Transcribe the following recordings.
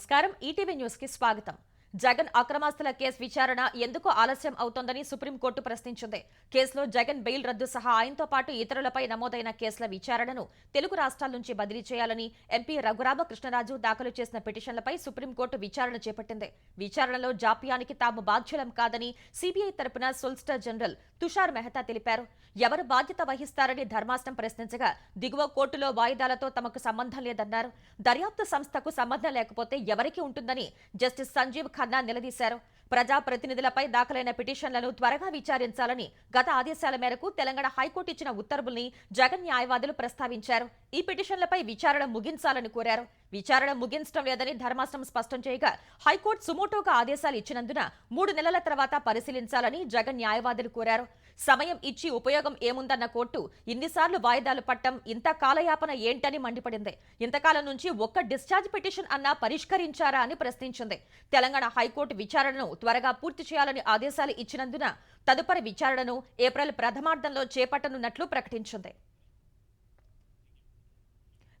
నమస్కారం ETV news కి స్వాగతం. జగన్ అక్రమాస్తుల కేసు విచారణ ఎందుకు ఆలస్యం అవుతోందని సుప్రీంకోర్టు ప్రశ్నించింది. కేసులో జగన్ బెయిల్ రద్దు సహా ఆయనతో పాటు ఇతరులపై నమోదైన కేసుల విచారణను తెలుగు రాష్ట్రాల నుంచి బదిలీ చేయాలని ఎంపీ రఘురామకృష్ణరాజు దాఖలు చేసిన పిటిషన్లపై సుప్రీంకోర్టు విచారణ చేపట్టింది. విచారణలో జాప్యానికి తాము బాధ్యులం కాదని సిబిఐ తరపున సొలిసిటర్ జనరల్ తుషార్ మెహతా తెలిపారు. ఎవరు బాధ్యత వహిస్తారని ధర్మాసనం ప్రశ్నించగా దిగువ కోర్టులో వాయిదాలతో తమకు సంబంధం లేదన్నారు. దర్యాప్తు సంస్థకు సంబంధం లేకపోతే ఎవరికి ఉంటుందని జస్టిస్ సంజీవ్ ఖన్నా నిలదీశారు. ప్రజాప్రతినిధులపై దాఖలైన పిటిషన్లను త్వరగా విచారించాలని గత ఆదేశాల మేరకు తెలంగాణ హైకోర్టు ఇచ్చిన ఉత్తర్వుల్ని జగన్ న్యాయవాదులు ప్రస్తావించారు. ఈ పిటిషన్లపై విచారణ ముగించాలని కోరారు. విచారణ ముగించడం లేదని ధర్మాసనం స్పష్టం చేయగా హైకోర్టు సుమోటోగా ఆదేశాలు ఇచ్చినందున 3 నెలల తర్వాత పరిశీలించాలని జగన్ న్యాయవాదులు కోరారు. సమయం ఇచ్చి ఉపయోగం ఏముందన్న కోర్టు ఇన్నిసార్లు వాయిదాలు పట్టం ఇంత కాలయాపన ఏంటని మండిపడింది. ఇంతకాలం నుంచి ఒక్క డిశ్చార్జ్ పిటిషన్ అన్నా పరిష్కరించారా అని ప్రశ్నించింది. తెలంగాణ హైకోర్టు విచారణను త్వరగా పూర్తి చేయాలని ఆదేశాలు ఇచ్చినందున తదుపరి విచారణను ఏప్రిల్ ప్రథమార్థంలో చేపట్టనున్నట్లు ప్రకటించింది.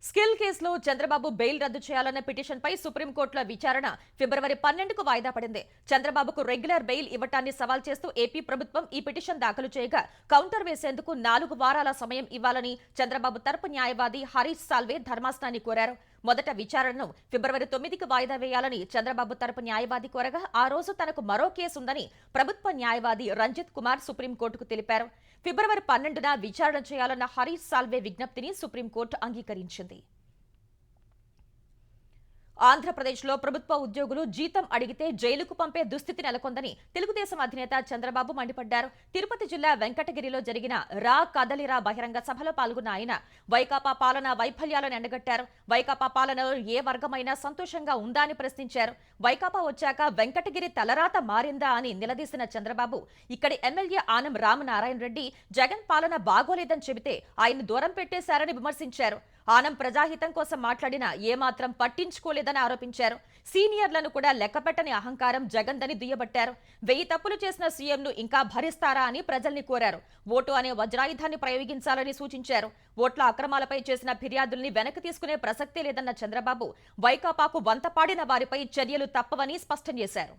స్కిల్ కేసులో చంద్రబాబు బెయిల్ రద్దు చేయాలన్న పిటిషన్పై సుప్రీంకోర్టులో విచారణ ఫిబ్రవరి 12కు వాయిదా పడింది. చంద్రబాబుకు రెగ్యులర్ బెయిల్ ఇవ్వటాన్ని సవాల్ చేస్తూ ఏపీ ప్రభుత్వం ఈ పిటిషన్ దాఖలు చేయగా కౌంటర్ వేసేందుకు 4 వారాల సమయం ఇవ్వాలని చంద్రబాబు తరపు న్యాయవాది హరీష్ సాల్వే ధర్మాసనాన్ని కోరారు. మొదట విచారణను ఫిబ్రవరి 9కి వాయిదా వేయాలని చంద్రబాబు తరపు న్యాయవాది కోరగా ఆ రోజు తనకు మరో కేసు ఉందని ప్రభుత్వ న్యాయవాది రంజిత్ కుమార్ సుప్రీంకోర్టుకు తెలిపారు. ఫిబ్రవరి 12న విచారణ చేయాలన్న హరీష్ సాల్వే విజ్ఞప్తిని సుప్రీంకోర్టు అంగీకరించింది. ఆంధ్రప్రదేశ్లో ప్రభుత్వ ఉద్యోగులు జీతం అడిగితే జైలుకు పంపే దుస్థితి నెలకొందని తెలుగుదేశం అధినేత చంద్రబాబు మండిపడ్డారు. తిరుపతి జిల్లా వెంకటగిరిలో జరిగిన రా కదలిరా బహిరంగ సభలో పాల్గొన్న ఆయన వైకాపా పాలన వైఫల్యాలను ఎండగట్టారు. వైకాపా పాలనలో ఏ వర్గమైనా సంతోషంగా ఉందా అని ప్రశ్నించారు. వైకాపా వచ్చాక వెంకటగిరి తలరాత మారిందా అని నిలదీసిన చంద్రబాబు ఇక్కడి ఎమ్మెల్యే ఆనం రామనారాయణ రెడ్డి జగన్ పాలన బాగోలేదని చెబితే ఆయన దూరం పెట్టేశారని విమర్శించారు. ఆనం ప్రజాహితం కోసం మాట్లాడినా ఏమాత్రం పట్టించుకోలేదని ఆరోపించారు. సీనియర్లను కూడా లెక్కపెట్టని అహంకారం జగన్దని దుయ్యబట్టారు. 1000 తప్పులు చేసిన సీఎంను ఇంకా భరిస్తారా అని ప్రజల్ని కోరారు. ఓటు అనే వజ్రాయుధాన్ని ప్రయోగించాలని సూచించారు. ఓట్ల అక్రమాలపై చేసిన ఫిర్యాదుల్ని వెనక్కి తీసుకునే ప్రసక్తే లేదన్న చంద్రబాబు వైకాపాకు వంతపాడిన వారిపై చర్యలు తప్పవని స్పష్టం చేశారు.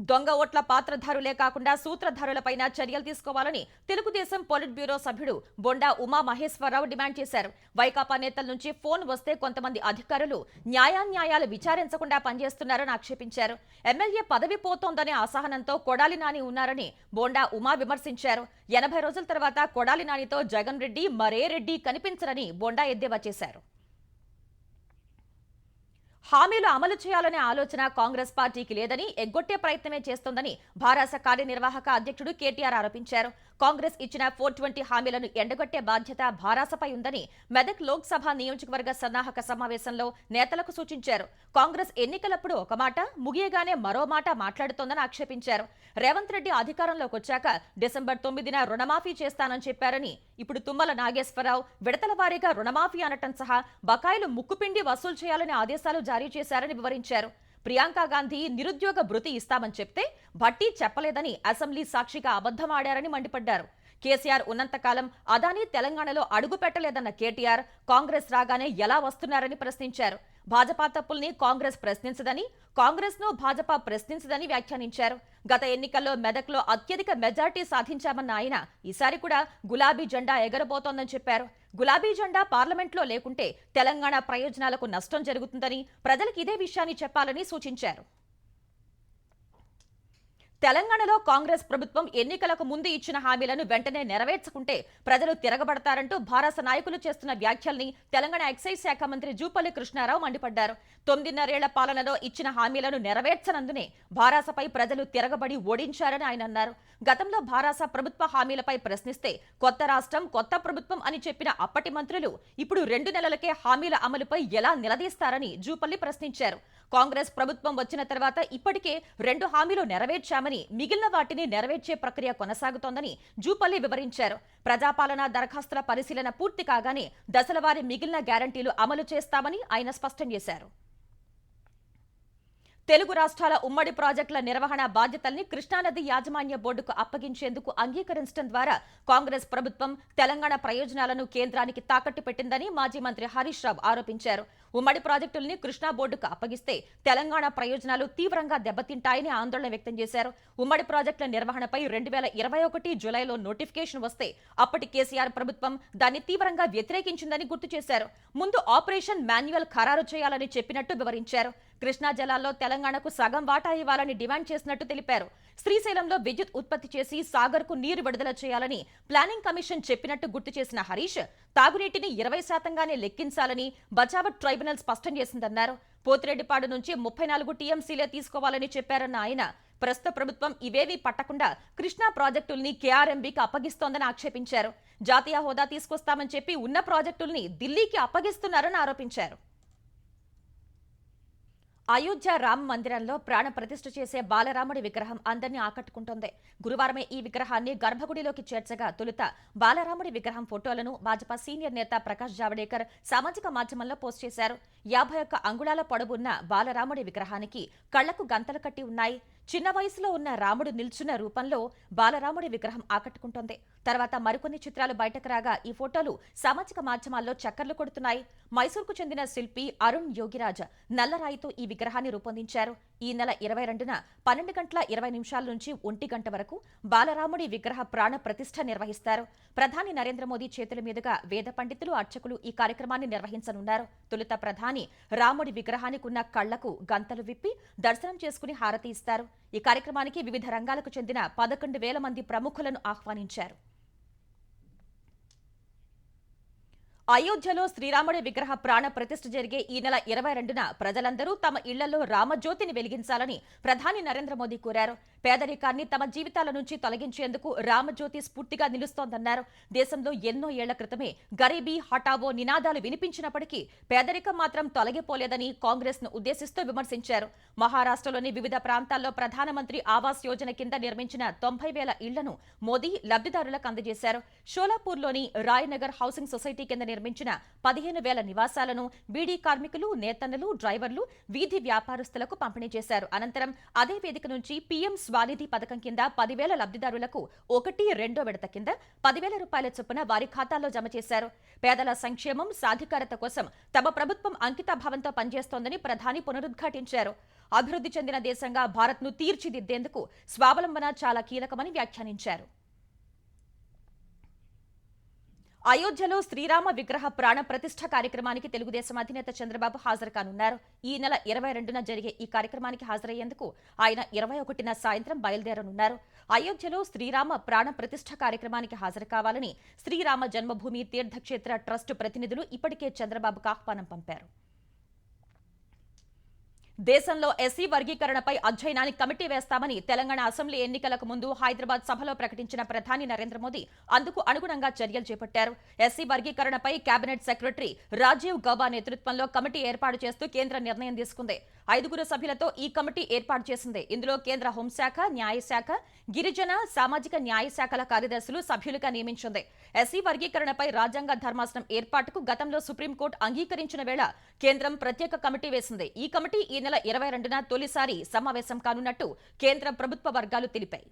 దొంగ ఓట్ల పాత్రధారులే కాకుండా సూత్రధారులపైన చర్యలు తీసుకోవాలని తెలుగుదేశం పొలిట్ బ్యూరో సభ్యుడు బొండా ఉమా మహేశ్వరరావు డిమాండ్ చేశారు. వైకాపా నేతల నుంచి ఫోన్ వస్తే కొంతమంది అధికారులు న్యాయాలు విచారించకుండా పనిచేస్తున్నారని ఆక్షేపించారు. ఎమ్మెల్యే పదవి పోతోందనే అసహనంతో కొడాలి నాని ఉన్నారని బొండా ఉమా విమర్శించారు. 80 రోజుల తర్వాత కొడాలి నానితో జగన్ రెడ్డి మరే రెడ్డి కనిపించరని బొండా ఎద్దేవా చేశారు. హామీలు అమలు చేయాలనే ఆలోచన కాంగ్రెస్ పార్టీకి లేదని ఎగ్గొట్టే ప్రయత్నమే చేస్తోందని భారాస కార్యనిర్వాహక అధ్యక్షుడు కేటీఆర్ ఆరోపించారు. కాంగ్రెస్ ఇచ్చిన 420 హామీలను ఎండగొట్టే బాధ్యత భారాసపై ఉందని మెదక్ లోక్సభ నియోజకవర్గ సన్నాహక సమావేశంలో నేతలకు సూచించారు. కాంగ్రెస్ ఎన్నికలప్పుడు ఒక మాట ముగియగానే మరో మాట మాట్లాడుతోందని ఆక్షేపించారు. రేవంత్ రెడ్డి అధికారంలోకి వచ్చాక డిసెంబర్ 9న రుణమాఫీ చేస్తానని చెప్పారని, ఇప్పుడు తుమ్మల నాగేశ్వరరావు విడతల వారీగా రుణమాఫీ అనటం సహా బకాయిలు ముక్కుపిండి వసూలు చేయాలనే ఆదేశాలు జారీ చేశారని వివరించారు. ప్రియాంక గాంధీ నిరుద్యోగ భృతి ఇస్తామని చెప్తే భట్టి చెప్పలేదని అసెంబ్లీ సాక్షిగా అబద్ధమాడారని మండిపడ్డారు. కేసీఆర్ ఉన్నంతకాలం అదానీ తెలంగాణలో అడుగు పెట్టలేదన్న కేటీఆర్ కాంగ్రెస్ రాగానే ఎలా వస్తున్నారని ప్రశ్నించారు. భాజపా తప్పుల్ని కాంగ్రెస్ ప్రశ్నించదని, కాంగ్రెస్ ను భాజపా ప్రశ్నించదని వ్యాఖ్యానించారు. గత ఎన్నికల్లో మెదక్లో అత్యధిక మెజార్టీ సాధించామన్న ఆయన ఈసారి కూడా గులాబీ జెండా ఎగరబోతోందని చెప్పారు. గులాబీ జెండా పార్లమెంట్లో లేకుంటే తెలంగాణ ప్రయోజనాలకు నష్టం జరుగుతుందని ప్రజలకు ఇదే విషయాన్ని చెప్పాలని సూచించారు. తెలంగాణలో కాంగ్రెస్ ప్రభుత్వం ఎన్నికలకు ముందు ఇచ్చిన హామీలను వెంటనే నెరవేర్చకుంటే ప్రజలు తిరగబడతారంటూ భారత నాయకులు చేస్తున్న వ్యాఖ్యల్ని తెలంగాణ ఎక్సైజ్ శాఖ మంత్రి జూపల్లి కృష్ణారావు మండిపడ్డారు. 9.5 పాలనలో ఇచ్చిన హామీలను నెరవేర్చనందునే భారాసపై ప్రజలు తిరగబడి ఓడించారని ఆయన అన్నారు. గతంలో భారాస ప్రభుత్వ హామీలపై ప్రశ్నిస్తే కొత్త రాష్ట్రం కొత్త ప్రభుత్వం అని చెప్పిన అప్పటి మంత్రులు ఇప్పుడు 2 నెలలకే హామీల అమలుపై ఎలా నిలదీస్తారని జూపల్లి ప్రశ్నించారు. కాంగ్రెస్ ప్రభుత్వం వచ్చిన తర్వాత ఇప్పటికే 2 హామీలు నెరవేర్చామని, మిగిలిన వాటిని నెరవేర్చే ప్రక్రియ కొనసాగుతోందని జూపల్లి వివరించారు. ప్రజాపాలన దరఖాస్తుల పరిశీలన పూర్తి కాగానే దశలవారీ మిగిలిన గ్యారంటీలు అమలు చేస్తామని ఆయన స్పష్టం చేశారు. తెలుగు రాష్ట్రాల ఉమ్మడి ప్రాజెక్టుల నిర్వహణ బాధ్యతల్ని కృష్ణానది యాజమాన్య బోర్డుకు అప్పగించేందుకు అంగీకరించడం ద్వారా కాంగ్రెస్ ప్రభుత్వం తెలంగాణ ప్రయోజనాలను కేంద్రానికి తాకట్టు పెట్టిందని మాజీ మంత్రి హరీష్ రావు ఆరోపించారు. ఉమ్మడి ప్రాజెక్టుల్ని కృష్ణా బోర్డుకు అప్పగిస్తే తెలంగాణ ప్రయోజనాలు తీవ్రంగా దెబ్బతింటాయని ఆందోళన వ్యక్తం చేశారు. ఉమ్మడి ప్రాజెక్టుల నిర్వహణపై 2021 జూలైలో నోటిఫికేషన్ వస్తే అప్పటి కేసీఆర్ ప్రభుత్వం దాన్ని తీవ్రంగా వ్యతిరేకించిందని గుర్తు చేశారు. ముందు ఆపరేషన్ మాన్యువల్ ఖరారు చేయాలని చెప్పినట్టు వివరించారు. కృష్ణా జలాల్లో తెలంగాణకు సగం వాటా ఇవ్వాలని డిమాండ్ చేసినట్టు తెలిపారు. శ్రీశైలంలో విద్యుత్ ఉత్పత్తి చేసి సాగర్కు నీరు విడుదల చేయాలని ప్లానింగ్ కమిషన్ చెప్పినట్టు గుర్తు చేసిన హరీష్, తాగునీటిని 20%గానే లెక్కించాలని బచావత్ ట్రైబ్యునల్ స్పష్టం చేసిందన్నారు. పోతిరెడ్డిపాడు నుంచి 34 టీఎంసీలే తీసుకోవాలని చెప్పారన్న ఆయన, ప్రస్తుత ప్రభుత్వం ఇవేవీ పట్టకుండా కృష్ణా ప్రాజెక్టుల్ని కేఆర్ఎంబీకి అప్పగిస్తోందని ఆక్షేపించారు. జాతీయ హోదా తీసుకొస్తామని చెప్పి ఉన్న ప్రాజెక్టుల్ని ఢిల్లీకి అప్పగిస్తున్నారని ఆరోపించారు. అయోధ్య రామ మందిరంలో ప్రాణ ప్రతిష్ఠ చేసే బాలరాముడి విగ్రహం అందరినీ ఆకట్టుకుంటోంది. గురువారమే ఈ విగ్రహాన్ని గర్భగుడిలోకి చేర్చగా తొలుత బాలరాముడి విగ్రహం ఫోటోలను భాజపా సీనియర్ నేత ప్రకాష్ జావడేకర్ సామాజిక మాధ్యమంలో పోస్ట్ చేశారు. 51 అంగుళాల పొడవున్న బాలరాముడి విగ్రహానికి కళ్లకు గంతలు కట్టి ఉన్నాయి. చిన్న వయసులో ఉన్న రాముడు నిల్చున్న రూపంలో బాలరాముడి విగ్రహం ఆకట్టుకుంటోంది. తర్వాత మరికొన్ని చిత్రాలు బయటకు రాగా ఈ ఫోటోలు సామాజిక మాధ్యమాల్లో చక్కర్లు కొడుతున్నాయి. మైసూర్కు చెందిన శిల్పి అరుణ్ యోగిరాజ్ నల్లరాయితో ఈ విగ్రహాన్ని రూపొందించారు. ఈ నెల 22న 12:20 నుంచి 1 గంట వరకు బాలరాముడి విగ్రహ ప్రాణ ప్రతిష్ఠ నిర్వహిస్తారు. ప్రధాని నరేంద్ర మోదీ చేతుల మీదుగా వేద పండితులు, అర్చకులు ఈ కార్యక్రమాన్ని నిర్వహించనున్నారు. తొలుత ప్రధాని రాముడి విగ్రహానికి ఉన్న కళ్లకు గంతలు విప్పి దర్శనం చేసుకుని హారతి ఇస్తారు. ఈ కార్యక్రమానికి వివిధ రంగాలకు చెందిన 11,000 మంది ప్రముఖులను ఆహ్వానించారు. అయోధ్యలో శ్రీరాముడి విగ్రహ ప్రాణ ప్రతిష్ఠ జరిగే ఈ నెల 22న ప్రజలందరూ తమ ఇళ్లలో రామజ్యోతిని వెలిగించాలని ప్రధాని నరేంద్ర మోదీ కోరారు. పేదరికాన్ని తమ జీవితాల నుంచి తొలగించేందుకు రామజ్యోతి స్ఫూర్తిగా నిలుస్తోందన్నారు. దేశంలో ఎన్నో ఏళ్ల క్రితమే గరీబీ హఠావో నినాదాలు వినిపించినప్పటికీ పేదరికం మాత్రం తొలగిపోలేదని కాంగ్రెస్ ను ఉద్దేశిస్తూ విమర్శించారు. మహారాష్ట్రలోని వివిధ ప్రాంతాల్లో ప్రధానమంత్రి ఆవాస్ యోజన కింద నిర్మించిన 90,000 ఇళ్లను మోదీ లబ్ధిదారులకు అందజేశారు. షోలాపూర్లోని రాయ్నగర్ హౌసింగ్ సొసైటీ కింద నిర్మించిన 15,000 నివాసాలను బీడీ కార్మికులు, నేతన్నలు, డ్రైవర్లు, వీధి వ్యాపారస్తులకు పంపిణీ చేశారు. అనంతరం అదే వేదిక నుంచి పీఎం స్వానిధి పథకం కింద 10,000 లబ్ధిదారులకు 1-2 విడత కింద 10,000 రూపాయల చొప్పున వారి ఖాతాల్లో జమ చేశారు. పేదల సంక్షేమం, సాధికారత కోసం తమ ప్రభుత్వం అంకితభావంతో పనిచేస్తోందని ప్రధాని పునరుద్ఘాటించారు. అభివృద్ధి చెందిన దేశంగా భారత్ను తీర్చిదిద్దేందుకు స్వావలంబన చాలా కీలకమని వ్యాఖ్యానించారు. అయోధ్యలో శ్రీరామ విగ్రహ ప్రాణ ప్రతిష్ఠ కార్యక్రమానికి తెలుగుదేశం అధినేత చంద్రబాబు హాజరు కానున్నారు. ఈ నెల 22న జరిగే ఈ కార్యక్రమానికి హాజరయ్యేందుకు ఆయన 21న సాయంత్రం బయలుదేరనున్నారు. అయోధ్యలో శ్రీరామ ప్రాణ ప్రతిష్ఠ కార్యక్రమానికి హాజరు కావాలని శ్రీరామ జన్మభూమి తీర్థక్షేత్ర ట్రస్ట్ ప్రతినిధులు ఇప్పటికే చంద్రబాబుకు ఆహ్వానం పంపారు. దేశంలో ఎస్సీ వర్గీకరణపై అధ్యయనానికి కమిటీ వేస్తామని తెలంగాణ అసెంబ్లీ ఎన్నికలకు ముందు హైదరాబాద్ సభలో ప్రకటించిన ప్రధాని నరేంద్ర మోదీ అందుకు అనుగుణంగా చర్యలు చేపట్టారు. ఎస్సీ వర్గీకరణపై కేబినెట్ సెక్రటరీ రాజీవ్ గౌబా నేతృత్వంలో కమిటీ ఏర్పాటు చేస్తూ కేంద్ర నిర్ణయం తీసుకుంది. 5 సభ్యులతో ఈ కమిటీ ఏర్పాటు చేసింది. ఇందులో కేంద్ర హోంశాఖ, న్యాయశాఖ, గిరిజన, సామాజిక న్యాయ శాఖల కార్యదర్శులు సభ్యులుగా నియమించింది. ఎస్సీ వర్గీకరణపై రాజ్యాంగ ధర్మాసనం ఏర్పాటుకు గతంలో సుప్రీంకోర్టు అంగీకరించిన వేళ కేంద్రం ప్రత్యేక కమిటీ వేసింది. ఈ కమిటీ ఈ నెల 22న తొలిసారి సమావేశం కానున్నట్టు కేంద్ర ప్రభుత్వ వర్గాలు తెలిపాయి.